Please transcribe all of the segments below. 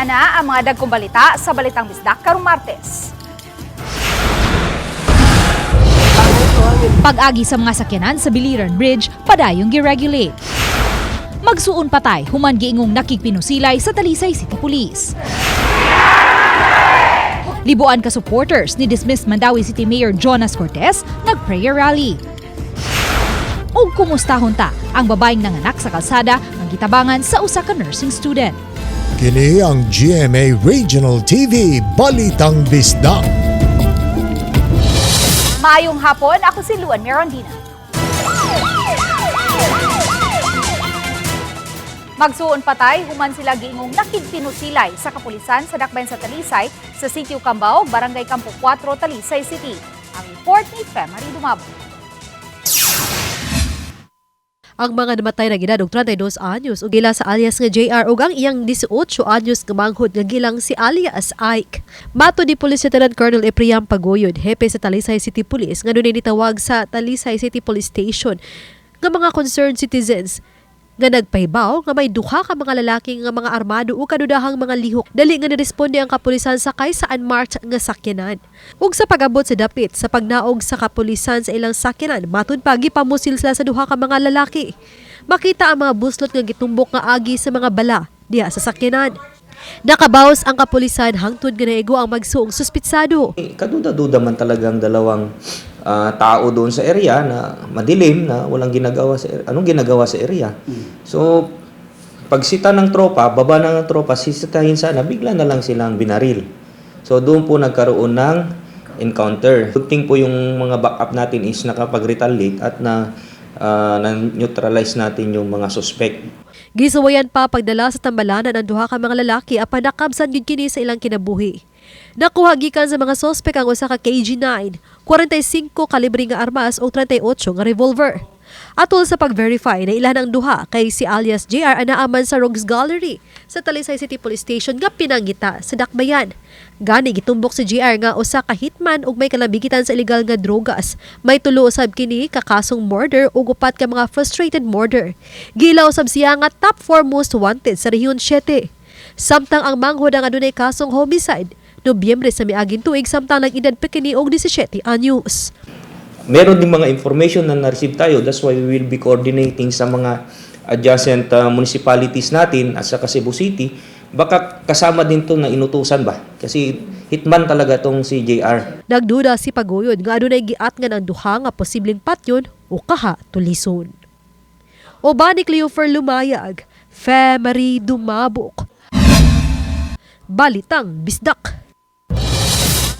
Anya na ang mga dagkong balita sa Balitang Bisdak karong Martes. Pag-agi sa mga sakyanan sa Biliran Bridge, padayong gi-regulate. Magsuon patay, human giingong nakikpinusilay sa Talisay City Police. Libuan ka supporters ni dismissed Mandawi City Mayor Jonas Cortez nag-prayer rally. O kumustahon ta ang babaeng nanganak sa kalsada ang gitabangan sa usa ka nursing student. Kini ang GMA Regional TV Balitang Bisdak. Maayong hapon, ako si Luan Merondina. Magsuon patay, human sila giingong nakigpinusilay sa kapulisan sa dakbayan sa Talisay sa Sitio Cambao, Barangay Campo 4, Talisay City. Ang report ni Femari Dumabo. Ang mga namatay na gina 32 anyos ug gila sa alias nga JR ug ang iyang 18 anyos nga manghod nga gilang si alias Ike. Mato ni Police Lieutenant Colonel Epriam Pagoyod, hepe sa Talisay City Police, nga dunay nitawag sa Talisay City Police Station nga mga concerned citizens nga nagpahibaw nga may duha ka mga lalaki nga mga armado o kadudahang mga lihok dali nga niresponde ang kapulisan sakay sa unmarked nga sakyanan. Ug sa pag-abot sa dapit sa pagnaog sa kapulisan sa ilang sakyanan, matud pa gipamusil sila sa duha ka mga lalaki. Makita ang mga buslot nga gitumbok nga agi sa mga bala diha sa sakyanan. Nakabawas ang kapulisan hangtod nga naigo ang magsuong suspitsado. Kaduda-duda man talagang dalawang tao doon sa area na madilim na walang ginagawa sa anong ginagawa sa area. So pagsita ng tropa, baba ng tropa, sisitahin sana, bigla na lang silang binaril. So doon po nagkaroon ng encounter. Good thing po yung mga backup natin is nakapag-retaliate at na-neutralize natin yung mga suspect. Gisawayan pa pagdala sa tambalanan ang duha ka mga lalaki apan nakabsan gyud kini sa ilang kinabuhi. Nakuha gikan sa mga sospek ang usa ka KG-9, 45 kalibre nga armas o 38 nga revolver. Atol sa pag-verify na ilan ang duha kay si alias JR anaaman sa Rogues Gallery sa Talisay City Police Station nga pinanggita sa dakbayan. Gani gitumbok si JR nga usa ka hitman ug may kalabigitan sa illegal nga drogas. May tulo usab kini ka kasong murder ug upat ka mga frustrated murder. Gilaw usab siya nga top 4 most wanted sa Rehiyon 7. Samtang ang manghod ang adunay kasong homicide Nobyembre sa miaging tuig samtang nag-edad pa kini og 17 anyos. Meron din mga information na na-receive tayo. That's why we will be coordinating sa mga adjacent municipalities natin at sa Cebu City. Baka kasama din to na inutusan ba? Kasi hitman talaga tong si JR. Nagduda si Pagoyod nga adunay giat nga ng duha nga posibleng patyon o kaha tulison. Obanik Leofer Lumayag, Femari Dumabok. Balitang Bisdak.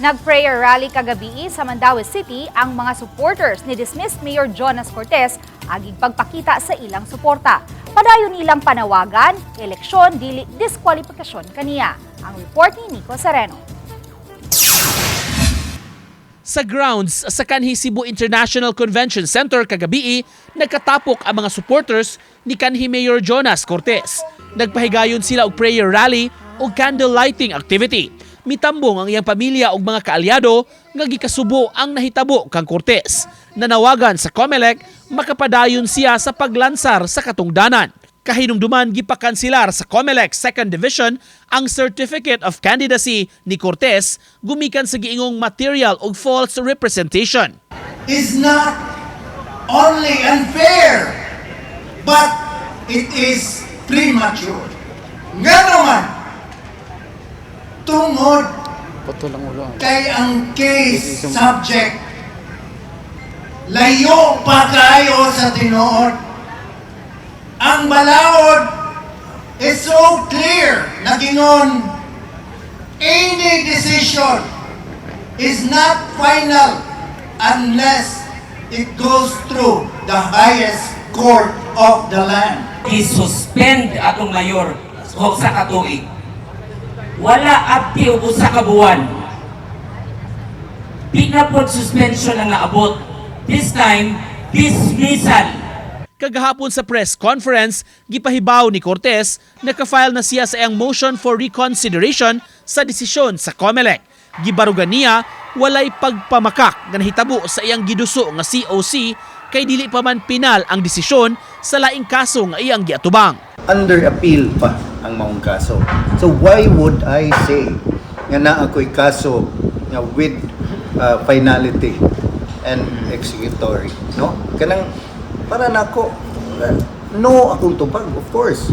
Nag-prayer rally kagabi sa Mandawi City ang mga supporters ni dismissed Mayor Jonas Cortez aging pagpakita sa ilang suporta. Padayon nilang panawagan, eleksyon, dili diskwalifikasyon kaniya. Ang report ni Nico Sereno. Sa grounds sa kanhi Cebu International Convention Center kagabi, nagkatapok ang mga supporters ni kanhi Mayor Jonas Cortez. Nagpahigayon sila og prayer rally o candle lighting activity. Mitambong ang iyang pamilya ug mga kaalyado nga gikasubo ang nahitabo kang Cortez. Nanawagan sa COMELEC makapadayon siya sa paglansar sa katungdanan. Kahinumduman gipakansilar sa COMELEC 2nd Division ang Certificate of Candidacy ni Cortez gumikan sa giingong material ug false representation. Is not only unfair, but it is premature. Nga naman, tungod kay ang case subject layo pa kayo sa tinuod. Ang balaod is so clear na gingon any decision is not final unless it goes through the highest court of the land. I-suspend atong mayor sa katuig. Wala abti o usa ka buwan. Pinapod suspension ang naabot. This time, dismissal. Kagahapon sa press conference, gipahibaw ni Cortez nakafile na siya sa iyang motion for reconsideration sa desisyon sa COMELEC. Gibarugan niya, walay pagpamakak nga nahitabo sa iyang giduso nga COC kay dili pa man pinal ang desisyon sa laing kaso nga iyang giatubang. Under appeal pa ang maong kaso. So why would I say nga na ako'y kaso nga with finality and executory, no? Kanang para nako no akong tupag, of course.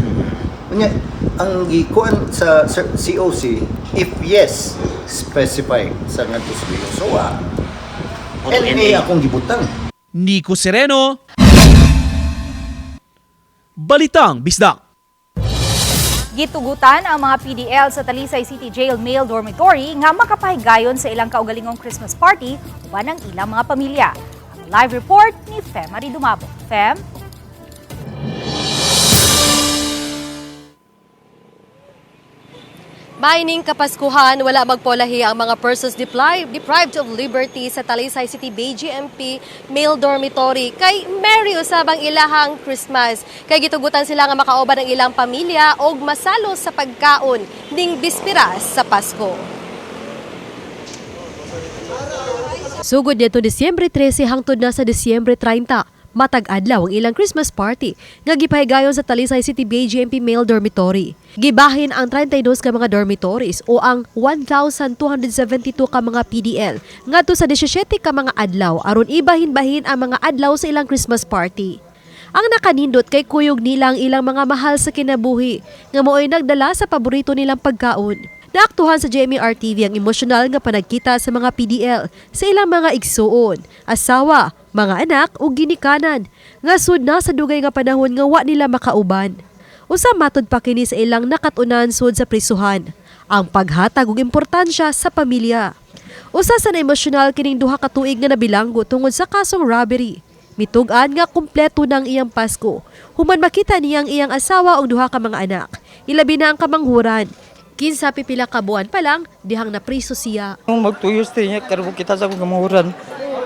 Kunya ang gikuan sa COC, if yes, specify sa ngadto sa SOA. LA akong gibutang. Nico Sereno, Balitang Bisdak. Gitugutan ang mga PDL sa Talisay City Jail Male Dormitory nga makapahigayon sa ilang kaugalingong Christmas party uban ng ilang mga pamilya. Ang live report ni Fem Marie Dumabo. Fem? Mining Kapaskuhan, wala magpolahi ang mga persons deprived of liberty sa Talisay City BGMP Male Dormitory kay merry usabang ilahang Christmas. Kay gitugutan sila nga makauban ng ilang pamilya og masalo sa pagkaon ning bispiras sa Pasko. Sugod nito Disyembre 13 hangtod na sa Disyembre 30. Matag adlaw ang ilang Christmas party nga gipahigayon sa Talisay City BGMP Male Dormitory. Gibahin ang 32 ka mga dormitories o ang 1,272 ka mga PDL ngadto sa 17 ka mga adlaw aron ibahin-bahin ang mga adlaw sa ilang Christmas party. Ang nakanindot kay kuyog nila ang ilang mga mahal sa kinabuhi nga mo'y nagdala sa paborito nilang pagkaon. Naaktuhan sa GMA RTV ang emosyonal nga panagkita sa mga PDL sa ilang mga igsuon, asawa, mga anak ug ginikanan nga sud na sa dugay nga panahon nga wa nila makauban. Usa matud pa kini sa ilang nakatunan sud sa prisuhan, ang paghatag og importansya sa pamilya. Usa sa emosyonal kining duha ka tuig nga nabilanggo tungod sa kasong robbery. Mitug-an nga kumpleto ng iyang Pasko. Human makita niya ang iyang asawa ug duha ka mga anak. Ilabi na ang kamanghuran. Kinsa pipila ka buwan pa lang, dihang napriso siya. Magtuyos din niya, karoon kita sa kamuhuran.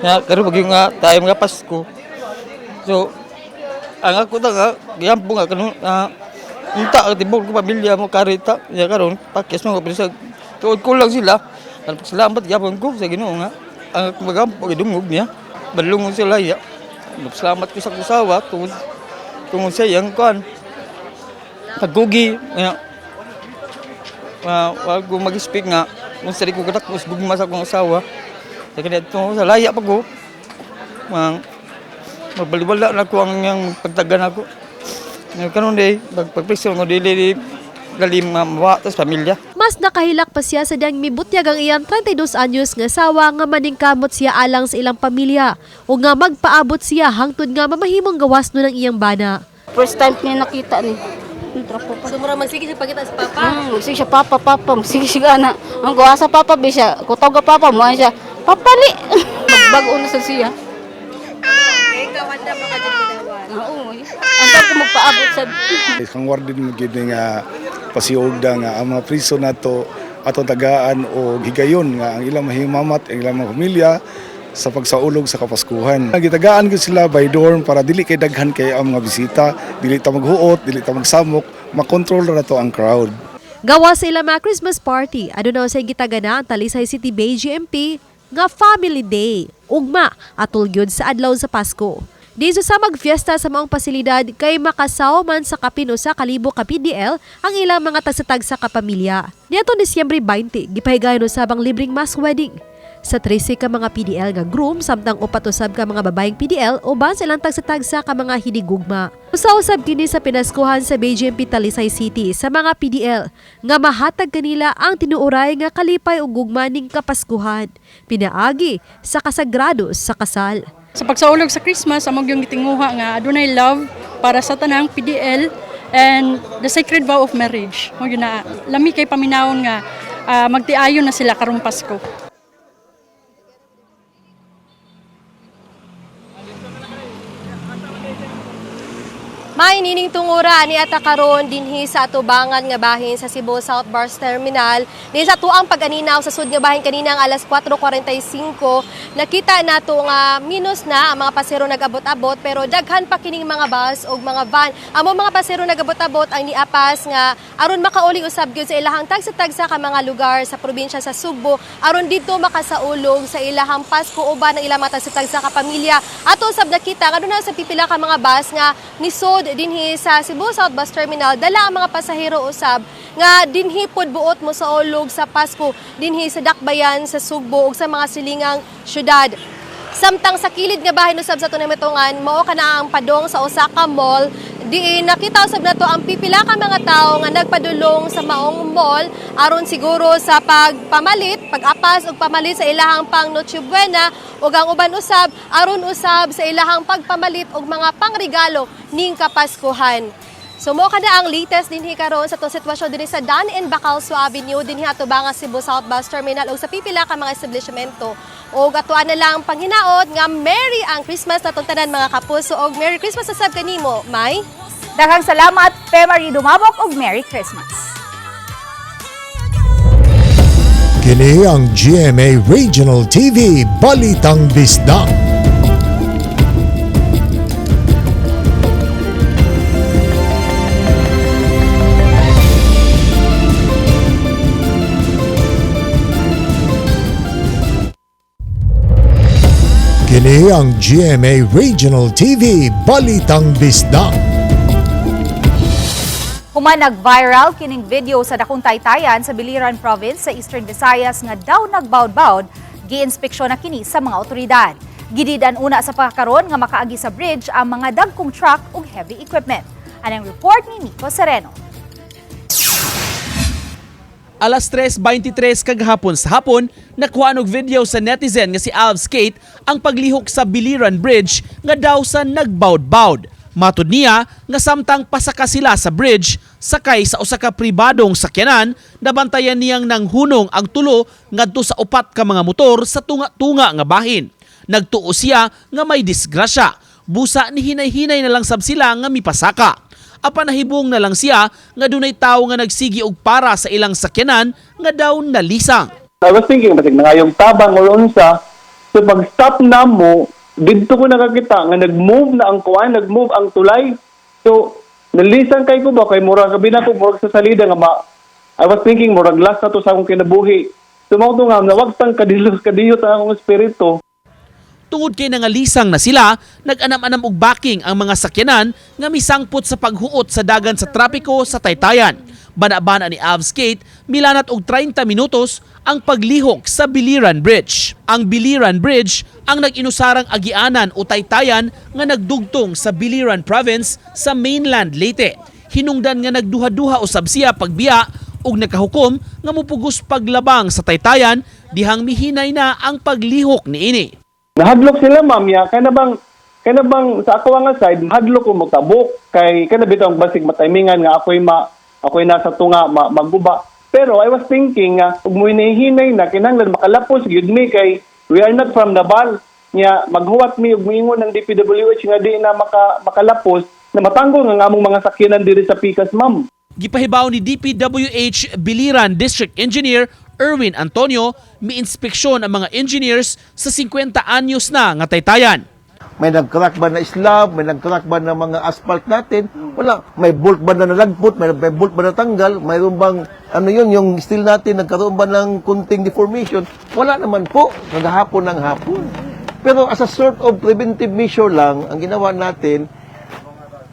Karoon bagyung nga, tayo mga Pasko. So, ang ako na nga, giyampo nga, karoon, unta, tibol ko pamilya mo, karita. Ya karoon, pakis mo, kapag tuod ko lang sila. Salamat, giyapon ko sa Ginoo nga. Ang ako magampo, idungog niya. Balungon sila, ya. Salamat ko sa kusawa, tungod sa iyang kuhan. Kagugi, wag ko mag-speak nga kung sari ko katak mas gugma sa akong asawa kaya dito sa laya pa ko magbaliwala na ko ang yang pagtagan ako kanon day pagpagpresyon ko dili galim mawa tas pamilya. Mas nakahilak pa siya sa diyang mibutyag ang iyang 32 anyos nga asawa nga maningkamot siya alang sa ilang pamilya o nga magpaabot siya hangtod nga mamahimong gawas no ng iyang bana. First time niya nakita ni. So mura magsige siya pagkita sa papa? Magsige siya papa, magsige siya ana. Ang gawa sa papa, be siya, kutaw ka papa, mo siya, papali. Magbago na sa siya. Ikaw, handa mo ka dyan ginawan? Oo, ang ko magpaabot sa... Kang wardin mo gini nga pasiugda nga ang mga priso nato atong tagaan o higayon nga ang ilang mahimamat, ang ilang mga pamilya sa pagsaulog sa Kapaskuhan. Gitagaan ko sila by dorm para dili kay daghan kay ang mga bisita, dili ta maghuot, dili ta magsamok, makontrol na to ang crowd. Gawa sa ilang mga Christmas party, aduna sa gitagana ang Talisay City BGMP nga Family Day, ugma atol gyud sa adlaw sa Pasko. Dito sa magfiesta sa maong pasilidad kay makasaw man sa kapino sa kalibo ka PDL ang ilang mga tagsa-tagsa ka pamilya. Niadtong Disyembre 20, gipahigayon usabang libreng mass wedding. Sa 13 ka mga PDL nga groom samtang upat usab ka mga babaeng PDL uban silang tagsa-tagsa ka mga hinigugma. Usa-usab kini sa pinaskuhan sa BGMP Talisay City sa mga PDL nga mahatag kanila ang tinuuray nga kalipay ug gugma ning Kapaskuhan. Pinaagi sa kasagrado sa kasal. Sa pagsaulog sa Christmas, among yung gitinguha nga adunay love para sa tanang PDL and the sacred vow of marriage. Mo yun na lami kay paminawon nga magtiayon na sila karong Pasko. May nining tungura ni ata karon dinhi sa atubangan nga bahin sa Cebu South Bars Terminal. Din sa tuang pag-aninaw sa sud nga bahin kanina ang alas 4:45, nakita nato nga minus na ang mga pasero nag-abot-abot pero daghan pa kining mga bus ug mga van. Amo mga pasero nag-abot-abot ang niapas nga aron makauli usab gyud sa ilahang tagsa-tagsa ka mga lugar sa probinsya sa Subo aron didto makasaulog sa ilahang Pasko uban ang ilang mga tagsa-tagsa ka pamilya. Ato usab nakita nga aduna sa pipila ka mga bus nga nisod pod dinhi sa Cebu South Bus Terminal dala ang mga pasahero usab nga dinhi pod buot mo sa ulog sa Pasko dinhi sa Dakbayan sa Sugbo ug sa mga silingang syudad. Samtang sa kilid nga bahin usab sa tunamitungan mao kana ang padong sa Osaka Mall diin nakita usab nato ang pipila ka mga tawo nga nagpadulong sa maong mall aron siguro sa pagpamalit, pag-apas ug pamalit sa ilahang pang Noche Buena ug ang uban usab aron usab sa ilahang pagpamalit og mga pangregalo ning Kapaskuhan. So mo kada ang latest dinhi karon sa tong sitwasyon dinhi sa Dan and Bacalso Avenue dinhi atubang nga Cebu South Bus Terminal ug sa pipila ka mga establishmento. O atuan na lang panghinaot nga Merry ang Christmas natong tanan mga kapuso og Merry Christmas sa sab kanimo, May. Daghang salamat, Femari Dumabok og Merry Christmas. Kini ang GMA Regional TV Balitang Bisdak. Kini ang GMA Regional TV Balitang Bisdak. Human nag-viral kining video sa dakong taytayan sa Biliran Province sa Eastern Visayas nga daw nagbaud-baud, gi-inspeksyon na kini sa mga otoridad. Gididan una sa pagkakaroon nga makaagi sa bridge ang mga dagkong truck ug heavy equipment. Anang report ni Nico Sereno. Alas 3:23 kagahapon sa hapon, nakuha og video sa netizen nga si Alves Kate ang paglihok sa Biliran Bridge nga daw sa nagbaud-baud. Matud niya nga samtang pasaka sila sa bridge, sakay sa usa ka pribadong sakyanan, nabantayan niyang nanghunong ang tulo ngadto sa upat ka mga motor sa tunga-tunga nga bahin. Nagtuo siya nga may disgrasya. Busa ni hinay-hinay na lang sab sila nga mipasaka. Apan nahibong na lang siya nga dunay tawo nga nagsigi og para sa ilang sakyanan nga daw nalisang. I was thinking, batik na nga yung tabang or unsa, so pag-stop na mo, dito ko nakakita nga nag-move na ang kuwan, nag-move ang tulay. So, nalisang kay ko ba, kay murag gabi na ko, murag sa salida nga I was thinking, murag last na to sa akong kinabuhi. So, mga nga, nawag tang kadiyot ang akong espiritu. Tungod kay nangalisang na sila, nag-anam-anam og backing ang mga sakyanan nga misangpot sa paghuot sa dagan sa trapiko sa Taytayan. Bana-bana ni Alves Kate, milanat og 30 minutos ang paglihok sa Biliran Bridge. Ang Biliran Bridge ang nag-inusarang agianan o Taytayan nga nagdugtong sa Biliran Province sa mainland Leyte. Hinungdan nga nagduha-duha usab siya pagbiya ug nakahukom nga mupugos paglabang sa Taytayan dihang mihinay na ang paglihok niini. Nahadlok sila, ma'am, ya. Kaya na bang sa ako nga side, nahadlok ko magtabok. Kay na bitong basig matimingan nga ako'y nasa tunga magguba. Pero I was thinking nga, ug mo hinahinay na kinahanglan makalapos gyud mi kay we are not from Nabal. Nya maghuwat mi ug moingon ng DPWH nga di na makalapos na matanggol nga among mga sakyanan diri sa Pikas, ma'am. Gipahibaw ni DPWH Biliran District Engineer Erwin Antonio, mi-inspeksyon ang mga engineers sa 50 anyos na nga Taytayan. May nag-crack ba na slab, may nag-crack ba na mga asphalt natin? Wala. May bolt ba na nalagpot, may bolt ba na tanggal, mayroon bang, yung steel natin, nagkaroon ba ng kunting deformation? Wala naman po, naghahapon ng hapon. Pero as a sort of preventive measure lang, ang ginawa natin,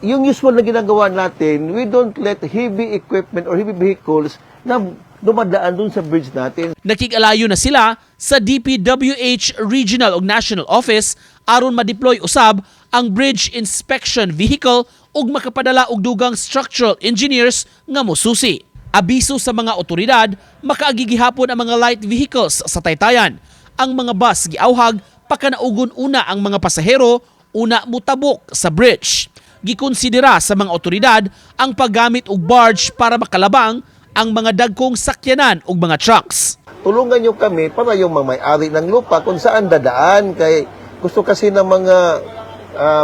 yung usual na ginagawa natin, we don't let heavy equipment or heavy vehicles na dumadaan dun sa bridge natin. Nakikalayo na sila sa DPWH Regional ug National Office aron ma-deploy usab ang Bridge Inspection Vehicle ug makapadala og dugang structural engineers nga mosusi. Abiso sa mga otoridad, makaagigihapon ang mga light vehicles sa Taytayan. Ang mga bus giawhag pakanaugon una ang mga pasahero una mutabok sa bridge. Gikonsidera sa mga otoridad ang paggamit og barge para makalabang ang mga dagkong sakyanan ug mga trucks. Tulungan nyo kami para yung mga may-ari ng lupa kung saan dadaan. Kay gusto kasi ng mga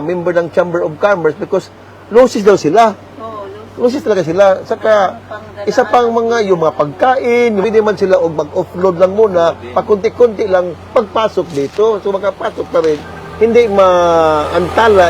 member ng Chamber of Commerce because losses daw sila. Losses talaga sila. Saka isa pang yung mga pagkain, hindi man sila mag-offload lang muna, pakunti-kunti lang pagpasok dito. So makapasok pa rin. Hindi maantala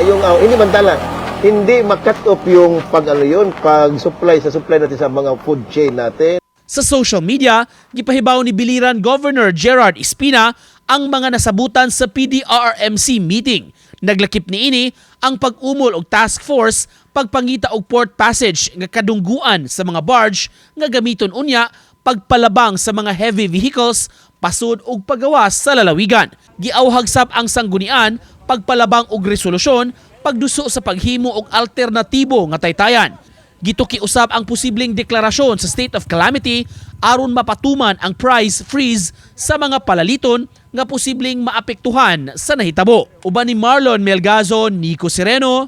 hindi ma-cut off yung pag-supply natin sa mga food chain natin. Sa social media, gipahibaw ni Biliran Governor Gerard Espina ang mga nasabutan sa PDRRMC meeting. Naglakip niini ang pag-umol og task force pagpangita og port passage nga kadungguan sa mga barge nga gamiton unya pagpalabang sa mga heavy vehicles pasud og pagawas sa lalawigan. Giawhag sab ang sanggunian pagpalabang og resolusyon pagduso sa paghimo og alternatibo nga taytayan. Gituki usab ang posibleng deklarasyon sa state of calamity aron mapatuman ang price freeze sa mga palaliton nga posibleng maapektuhan sa nahitabo. Uban ni Marlon Melgazo, Nico Sereno,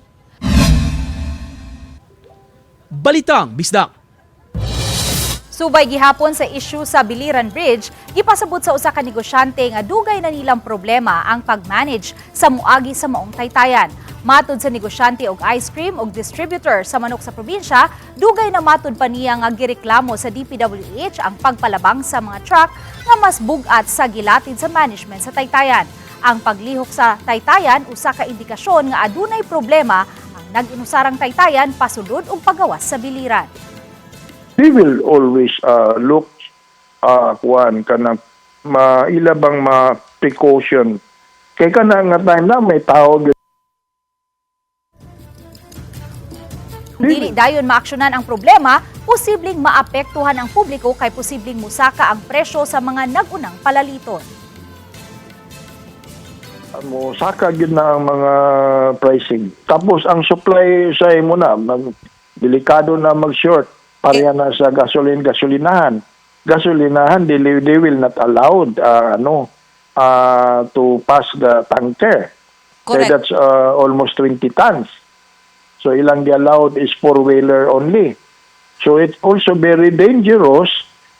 Balitang Bisdak. Subay gihapon sa issue sa Biliran Bridge, gipasabot sa usa ka negosyante nga dugay na nilang problema ang pag-manage sa muagi sa maong taytayan. Matud sa negosyante og ice cream og distributor sa manok sa probinsya, dugay na matud pa niya nga gireklamo sa DPWH ang pagpalabang sa mga truck nga mas bugat sa gilatid sa management sa taytayan. Ang paglihok sa taytayan usa ka indikasyon nga adunay problema ang nag-inusarang taytayan pasulod og pagawas sa biliran. We will always look kuan kanang mailabang precaution kay kana nga time na may tao. Dili dayon maaksyonan ang problema, posibleng maapektuhan ang publiko kay posibleng musaka ang presyo sa mga nagunang palaliton. Musaka gyud na ang mga pricing. Tapos ang supply sa imo na delikado na mag-short pareha na sa gasolinahan. Gasolinahan they will not allowed to pass the tanker. Correct. So that's almost 20 tons. So ilang allowed is 4-wheeler only. So it's also very dangerous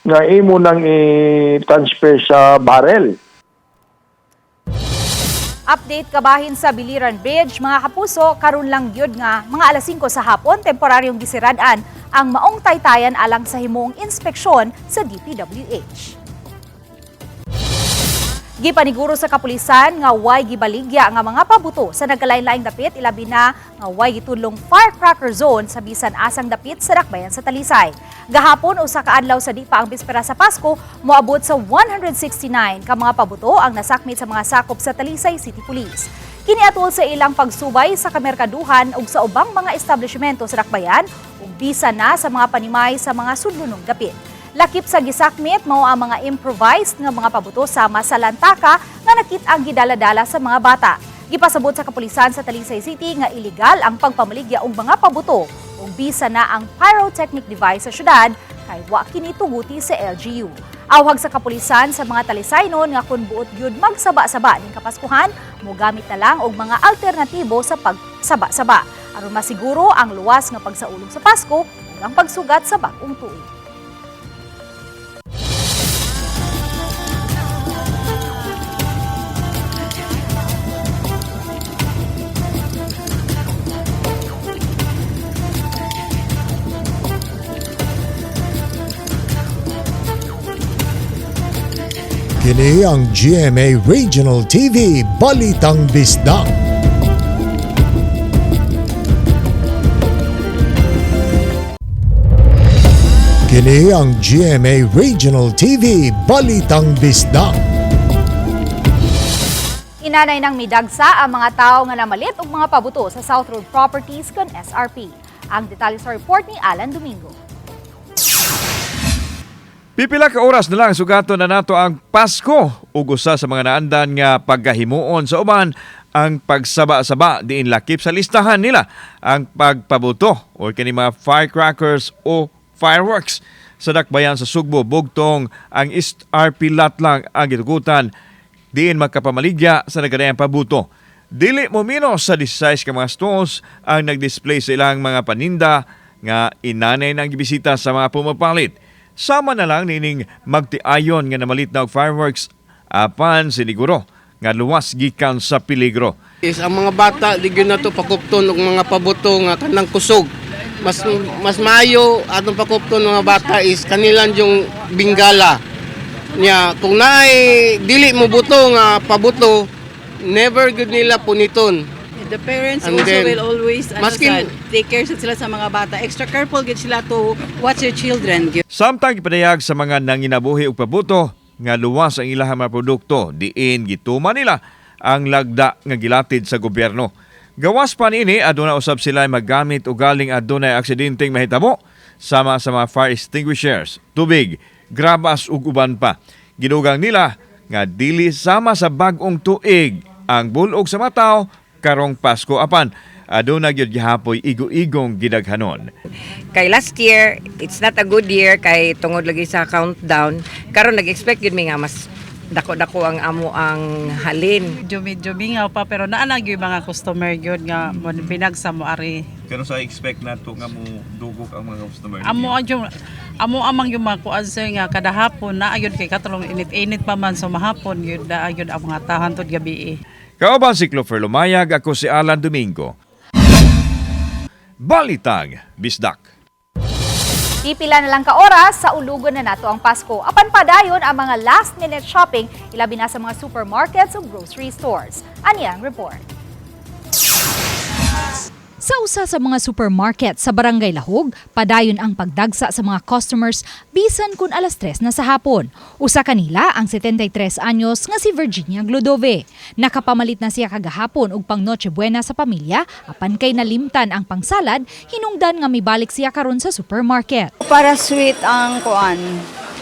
nga imo nang i-transfer sa barrel. Update kabahin sa Biliran Bridge, mga kapuso, karon lang gyud nga mga alas 5 sa hapon temporaryong gisiradan ang maong taytayan alang sa himong inspeksyon sa DPWH. Gipaniguro sa kapulisan nga way gibaligya nga mga pabuto sa nagkalain-laing dapit ilabi na nga way gitudlong firecracker zone sa bisan asang dapit sa dakbayan sa Talisay. Gahapon usa ka adlaw sa di pa ang bispera sa Pasko, moabot sa 169 ka mga pabuto ang nasakmit sa mga sakop sa Talisay City Police. Kini atol sa ilang pagsubay sa kamerkaduhan ug sa ubang mga establishmento sa dakbayan ug bisan na sa mga panimay sa mga sudlunong dapit. Lakip sa gisakmit mao ang mga improvised nga mga pabuto sama sa lantaka nga nakit-ang gidaladala sa mga bata. Gipasabot sa kapulisan sa Talisay City nga iligal ang pagpamaligya og mga pabuto ug bisa na ang pyrotechnic device sa syudad kay wa kini tuguti sa LGU. Awhag sa kapulisan sa mga Talisaynon nga kun buot gyud magsaba-saba ning Kapaskuhan, mogamit na lang og mga alternatibo sa pagsaba-saba aron masiguro ang luwas nga pagsaulog sa Pasko ug ang pagsugat sa bag-ong tuig. Kini ang GMA Regional TV Balitang Bisdak. Kini ang GMA Regional TV Balitang Bisdak. Inanay ng midagsa ang mga tao nga namalit og mga pabuto sa South Road Properties kon SRP. Ang detalye sa report ni Alan Domingo. Pipila ka oras na lang sugaton na nato ang Pasko ug usa sa mga naandan nga pagkahimuon sa uban ang pagsaba-saba diin lakip sa listahan nila ang pagpabuto o kini mga firecrackers o fireworks sa dakbayan sa Sugbo bugtong ang SRP lot lang ang gitugutan diin magkapamaligya sa nagadayang pabuto. Dili mo minos sa 16 ka mga stalls ang nagdisplay sa ilang mga paninda nga inanay ng gibisita sa mga pumapalit. Sama na lang nining magtiayon nga namalit na og fireworks apan siniguro nga luwas gikan sa peligro. Ang mga bata di gyud nato pakupton og mga pabuto nga kanang kusog. Mas maayo atong pakupton mga bata is kanilang yung bingala. Nya kung naay dili mo buto nga pabuto, never good nila puniton. The parents And also then, will always take care sila sa mga bata. Extra careful gid sila to watch their children. Samtang ipadayag sa mga nanginabuhi og pabuto nga luwas ang ilang mga produkto diin gituman nila ang lagda nga gilatid sa gobyerno. Gawas pa niini aduna usab sila maggamit og galing adunay aksidenteng mahitabo sama sa mga fire extinguishers, tubig, grabas ug uban pa. Gidugang nila nga dili sama sa bag-ong tuig ang bulog sa mataw karong Pasko apan aduna gyud gihapoy igo-igong gidaghanon. Kay last year, it's not a good year kay tungod lagi sa countdown. Karon nag-expect yun mi nga mas dako-dako ang amo ang halin. Medyo bingaw pa pero naa na gyud mga customer gyud nga binagsa mo ari. Kano sa expect nato nga mo dugok ang mga customer? Amo amang yung mga kuan sir nga kada hapon na ayud kay katulong init-init pa man so mahapon gyud da ayud ang mga tahan tud gabi. Kauban si Clover Lumayag, ako si Alan Domingo. Balitang Bisdak. Pipila na lang ka oras sa ulugon na nato ang Pasko. Apan padayon ang mga last-minute shopping, ilabi na sa mga supermarkets o grocery stores. Ani ang report. Sa usa sa mga supermarket sa Barangay Lahog, padayon ang pagdagsa sa mga customers bisan kun alas 3 na sa hapon. Usa kanila ang 73 anyos nga si Virginia Glodove. Nakapamalit na siya kagahapon og pang Noche Buena sa pamilya, apan kay nalimtan ang pangsalad, hinungdan nga mibalik siya karon sa supermarket. Para sweet ang kuan,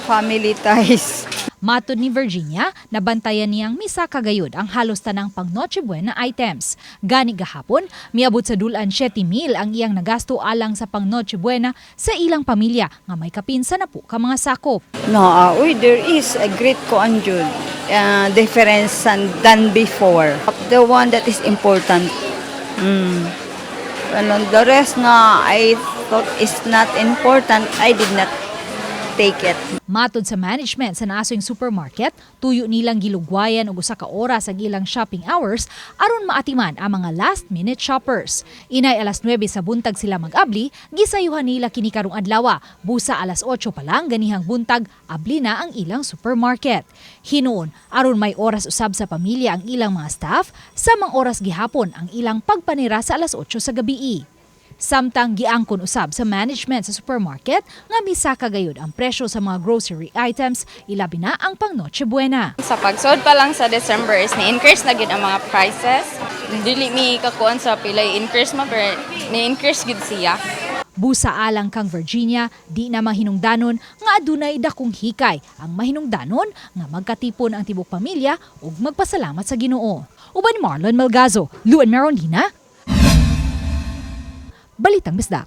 family ties. Matod ni Virginia, nabantayan niyang misa kagayod ang halos tanang pang Noche Buena items. Gani gahapon, miabot sa dulan 7,000 ang iyang nagasto alang sa pang Noche Buena sa ilang pamilya nga may kapinsa na po ka mga sakop. No, there is a great kuan jud difference than before. The one that is important. The rest nga I thought is not important, I did not take it. Matod sa management sa naasong supermarket, tuyo nilang gilugwayan og usa ka oras ang ilang shopping hours aron maatiman ang mga last-minute shoppers. Inay alas 9 sa buntag sila mag-abli, gisayuhan nila kini karong adlaw. Busa alas 8 pa lang ganihang buntag, abli na ang ilang supermarket. Hinuon, aron may oras usab sa pamilya ang ilang mga staff, sa mga oras gihapon ang ilang pagpanira sa alas 8 sa gabii. Samtang giangkon usab sa management sa supermarket nga misa kagayod ang presyo sa mga grocery items, ilabi na ang pang Noche Buena. Sa pagsod pa lang sa December is ni-increase na gid ang mga prices. Dili mi kakuan sa pilay increase ma pero ni-increase gid siya. Busa alang kang Virginia, di na mahinungdanon nga adunay dakong hikay ang mahinungdanon nga magkatipon ang tibok pamilya ug magpasalamat sa Ginoo. Uban ni Marlon Melgazo, Luan Marondina, Balitang Bisdak.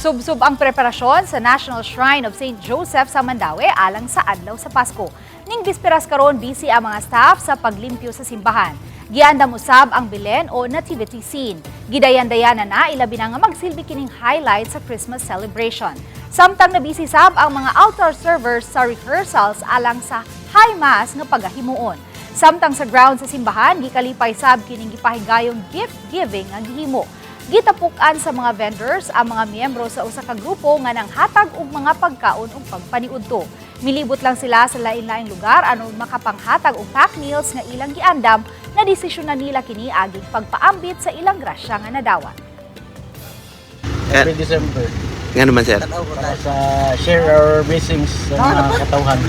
Subsub ang preparasyon sa National Shrine of St. Joseph sa Mandaue alang sa adlaw sa Pasko. Ning bisperas karon busy ang mga staff sa paglimpyo sa simbahan. Giandam usab ang Belen o nativity scene. Gidayan-dayanan na ilabi na nga magsilbi kining highlight sa Christmas celebration. Samtang nabisi sab ang mga altar servers sa rehearsals alang sa High Mass nga pagahimuon. Samtang sa ground sa simbahan, gikalipay sab kining gipahigayong gift giving ang gihimo. Gitapukan sa mga vendors ang mga miyembro sa usa ka grupo nga nanghatag og mga pagkaon ug pagpaniudto. Milibot lang sila sa lain-laing lugar aron makapanghatag og pack meals nga ilang giandam, na desisyon na nila kini aging pagpaambit sa ilang grasya nga nadawat. Every December. Nga naman sir? Para sa share our blessings sa mga katawhan.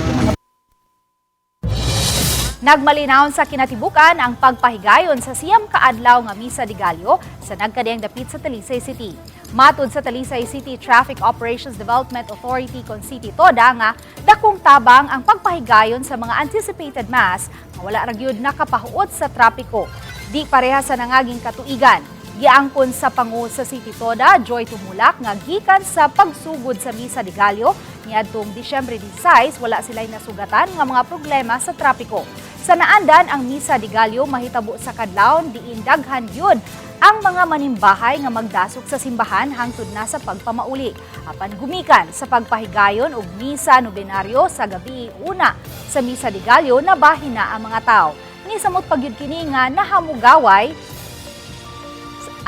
Nagmalinaon sa kinatibukan ang pagpahigayon sa siyam kaadlaw nga misa de Gallo sa nagkadiyang dapit sa Talisay City. Matud sa Talisay City Traffic Operations Development Authority kon City Toda nga dakong tabang ang pagpahigayon sa mga anticipated mass nga wala ra gyud nakapahuot sa trapiko. Di pareha sa nangaging katuigan. Giangkon sa pangu sa City Toda, Joy Tumulak nga gikan sa pagsugod sa misa de Gallo niadtong Disyembre 16 wala sila'y nasugatan nga mga problema sa trapiko. Sa naandan ang misa de Gallo mahitabo sa kadlawon diin daghan yun ang mga manimbahay nga magdasok sa simbahan hangtod na sa pagpamauli. Apan gumikan sa pagpahigayon og misa nobenaryo sa gabi una sa misa de Gallo nabahin na ang mga tao. Ni samot pagyud kini nga nahamugaway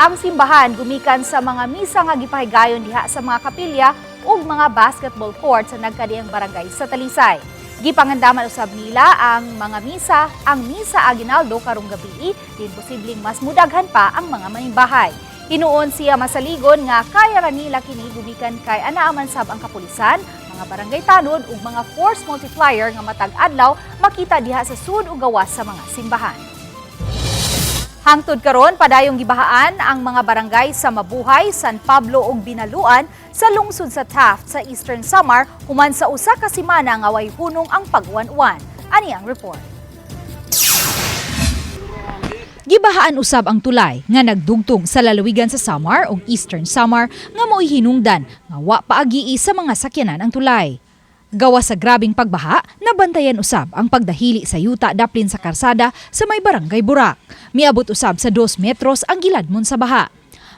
ang simbahan gumikan sa mga misa nga gipahigayon diha sa mga kapilya ug mga basketball court sa nagkadiyang barangay sa Talisay. Gipangandaman usab nila ang misa Aguinaldo karong gabi, din posibleng mas mudaghan pa ang mga manimbahay. Hinuon siya masaligon nga kaya ra nila kini gumikan kay anaaman sab ang kapulisan, mga mga barangay tanod ug mga force multiplier nga matag adlaw makita diha sa sud ug gawas sa mga simbahan. Hangtod karon padayong gibahaan ang mga barangay sa Mabuhay, San Pablo ug Binaluan sa lungsod sa Taft sa Eastern Samar human sa usa ka semana nga way hunong ang pag-uwan-uwan. Ani ang report. Gibahaan usab ang tulay nga nagdugtong sa lalawigan sa Samar ug Eastern Samar nga mo'y hinungdan nga wa paagi sa mga sakyanan ang tulay. Gawas sa grabing pagbaha, nabantayan usab ang pagdahili sa yuta daplin sa karsada sa may barangay Burak. Miabot usab sa 2 metros ang giladmon sa baha.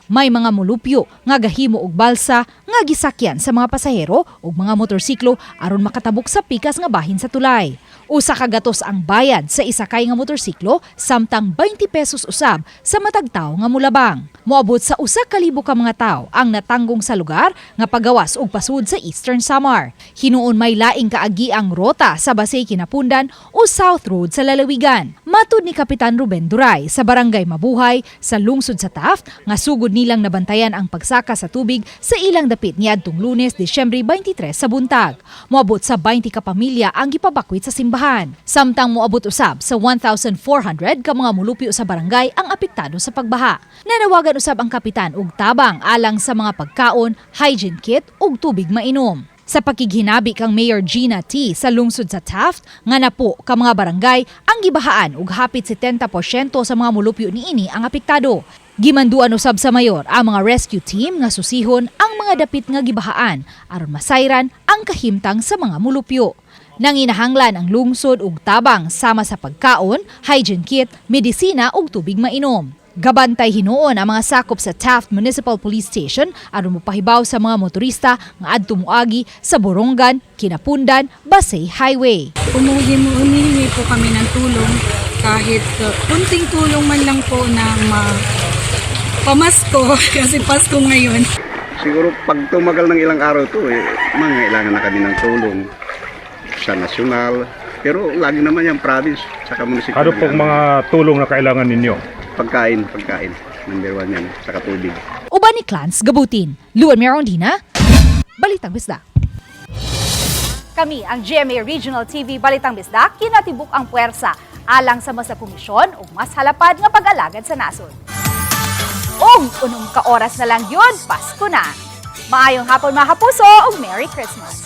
May mga mulupyo nga gahimo og balsa nga gisakyan sa mga pasahero ug mga motorsiklo aron makatabok sa pikas nga bahin sa tulay. Usa ka gatos ang bayad sa isakay nga motorsiklo samtang 20 pesos usab sa matag tawo nga mulabang. Moabot sa 1,000 ka mga tawo ang natanggong sa lugar nga pagawas og pasud sa Eastern Samar. Hinuon may laing kaagi ang rota sa Basay Kinapundan o South Road sa lalawigan. Matud ni Kapitan Ruben Duray sa Barangay Mabuhay sa lungsod sa Taft nga sugod nilang nabantayan ang pagsaka sa tubig sa ilang dapit niadtong Lunes, Disyembre 23 sa buntag. Moabot sa 20 ka pamilya ang gipabakwit sa simbahan. Samtang moabot usab sa 1,400 ka mga mulupyo sa barangay ang apektado sa pagbaha. Nanawagan usab ang kapitan og tabang alang sa mga pagkaon, hygiene kit ug tubig mainom. Sa pakighinabi kang Mayor Gina T. sa lungsod sa Taft, nga napo ka mga barangay ang gibahaan ug hapit 70% sa mga mulupyo niini ang apektado. Gimanduan usab sa mayor ang mga rescue team nga susihon ang mga dapit nga gibahaan aron masayran ang kahimtang sa mga mulupyo. Nanginahanglan ang lungsod og tabang sama sa pagkaon, hygiene kit, medisina ug tubig mainom. Gabantay hinuon ang mga sakop sa Taft Municipal Police Station aron mopahibaw sa mga motorista nga adto moagi sa Borongan, Kinapundan, Basay Highway. Humihingi po kami ng tulong kahit kunting tulong man lang po na pamasko kasi Pasko ngayon. Siguro pag tumagal ng ilang araw to mangailangan na kami ng tulong sa nasyonal, pero lagi naman yung province sa munisipyo. Ano pong mga tulong na kailangan ninyo? Pagkain. Number 1 yan, saka tubig. Uban ni Clans Gabutin, Luan Merondina, Balitang Bisdak. Kami ang GMA Regional TV Balitang Bisdak kinatibuk ang puwersa alang sa masa komisyon ug mas halapad nga pag-alagad sa nasod. Og unong ka oras na lang yun, Pasko na. Maayong hapon mga kapuso ug Merry Christmas.